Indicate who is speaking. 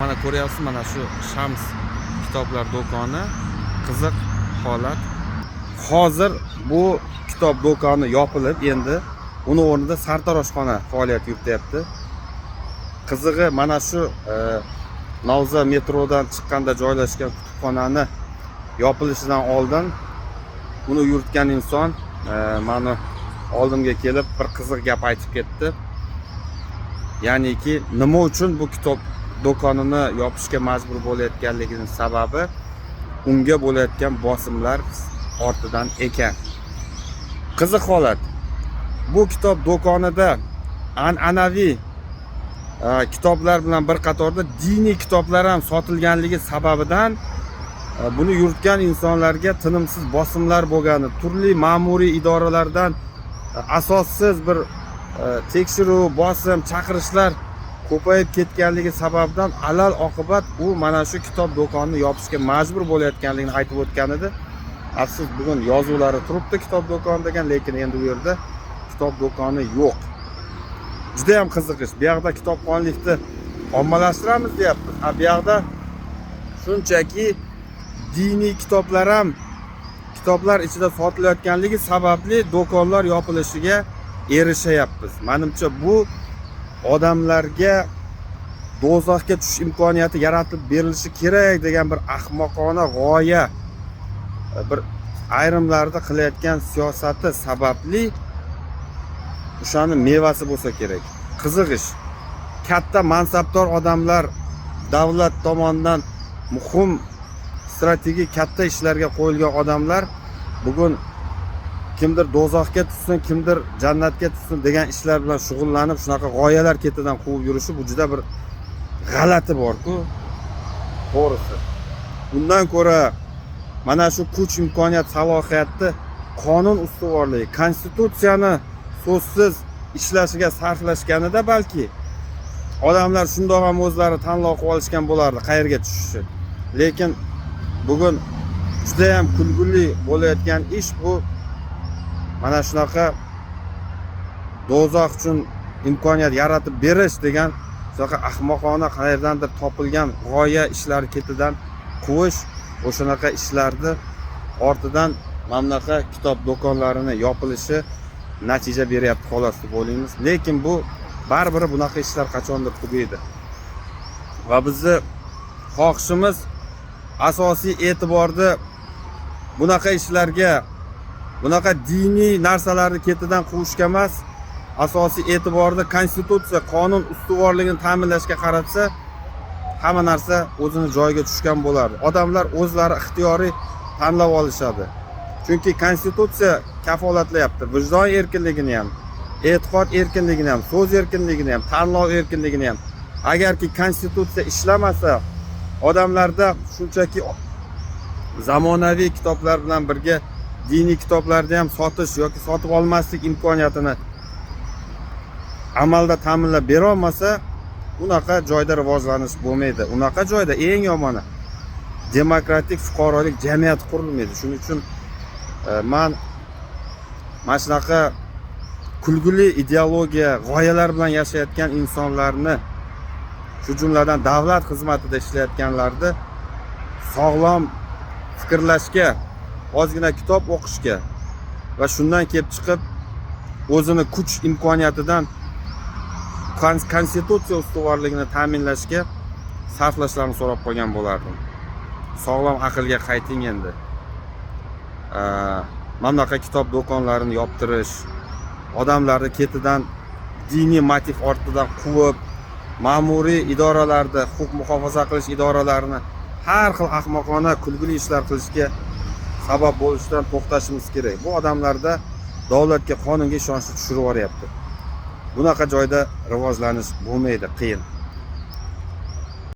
Speaker 1: Mana ko'ryapsiz, mana shu Shams kitoblar do'koni qiziq holat. Hozir bu kitob do'koni yopilib, endi uni o'rnida sartaroshxona faoliyat yurityapti. Qizig'i mana shu Navza metrodan chiqqanda joylashgan kutubxonani yopilishidan oldin uni yuritgan inson meni oldimga kelib bir qiziq gap aytib ketdi. Ya'niki nima uchun bu kitob do'konini yopishga majbur bo'layotganligining sababi unga bo'layotgan bosimlar ortidan ekan. Qiziq holat. Bu kitob do'konida an'anaviy kitoblar bilan bir qatorda diniy kitoblar ham sotilganligi sababidan buni yuritgan insonlarga tinimsiz bosimlar bo'lgani, turli ma'muriy idoralardan asossiz bir tekshiruv, bosim, chaqirishlar ko'payib ketganligi sababidan alal oqibat u mana shu kitob do'konini yopishga majbur bo'layotganligini aytib o'tgan edi. Afsus, bugun yozuvlari turibdi kitob do'koni degan, lekin endi bu yerda kitob do'koni yo'q. Juda ham qiziq ish. Bu yoqda kitobxonlikni ommalashtiramiz deyapmiz. Bu yoqda shunchaki diniy kitoblar ham kitoblar ichida sotilayotganligi sababli do'konlar yopilishiga erishyapmiz. Menimcha bu odamlarga do'zaxga tushish imkoniyati yaratib berilishi kerak degan bir ahmoqona g'oya, bir ayrimlarda qilayotgan siyosati sababli o'shani mevasi bo'lsa kerak. Qiziq ish. Katta mansabdor odamlar, davlat tomonidan muhim strategik katta ishlarga qo'yilgan odamlar bugun kimdir do'zaxga tushsin, kimdir jannatga tushsin degan ishlar bilan shug'ullanib, shunaqa g'oyalar ketidan quvib yurishi bu juda bir g'alati bor-ku. To'g'risi. Bundan ko'ra mana shu kuch, imkoniyat, salohiyatni qonun ustuvorligi, konstitutsiyani so'zsiz ishlashiga sarflashganida balki odamlar shundoq ham o'zlari tanlov qilib olishgan bo'lardi qayerga tushishi. Lekin bugun juda ham kulguli bo'layotgan ish bu mana shunaqa do'zax uchun imkoniyat yaratib berish degan shunaqa ahmoqona qayerdandir topilgan g'oya ishlari ketidan quvish, o'shanaqa ishlarni ortidan mamlaqa kitob do'konlarini yopilishi natija beryapti xolos deb o'ylaymiz. Lekin bu baribir bunaqa ishlar qachondir tugaydi. Va bizni xohishimiz asosiy e'tiborni bunaqa ishlarga, bunaqa diniy narsalarni ketidan quvishga emas, asosiy e'tiborni konstitutsiya, qonun ustuvorligini ta'minlashga qaratsa, hamma narsa o'zini joyiga tushgan bo'lardi. Odamlar o'zlari ixtiyoriy tanlab olishadi. Chunki konstitutsiya kafolatlayapti vijdon erkinligini ham, e'tiqod erkinligini ham, so'z erkinligini ham, tanlov erkinligini ham. Agarki konstitutsiya ishlamasa, odamlarda shunchaki zamonaviy kitoblar bilan birga diniy kitoblarni ham sotish yoki sotib olmaslik imkoniyatini amalda ta'minlab bera olmasa, unaqa joyda rivojlanish bo'lmaydi. Unaqa joyda eng yomoni demokratik fuqarolik jamiyati qurilmaydi. Shuning uchun men mana shunaqa kulguli ideologiya, g'oyalar bilan yashayotgan insonlarni, shu jumladan davlat xizmatida ishlayotganlarni sog'lom fikrlashga, ozgina kitob o'qishga va shundan kelib chiqib o'zini kuch imkoniyatidan konstitutsiya ustuvorligini ta'minlashga sarflashlarini so'rab qolgan bo'lardim. Sog'lom aqlga qayting endi. Mamlakat kitob do'konlarini yoptirish, odamlarni ketidan diniy motiv ortidan quvib, ma'muriy idoralarda, huquq muhofaza qilish idoralarini har xil ahmoqona, kulguli ishlar qilishga sabab bo'lishdan to'xtashimiz kerak. Bu odamlarda davlatga, qonunga ishonchni tushirib yuboryapti. Bunaqa joyda rivojlanish bo'lmaydi, qiyin.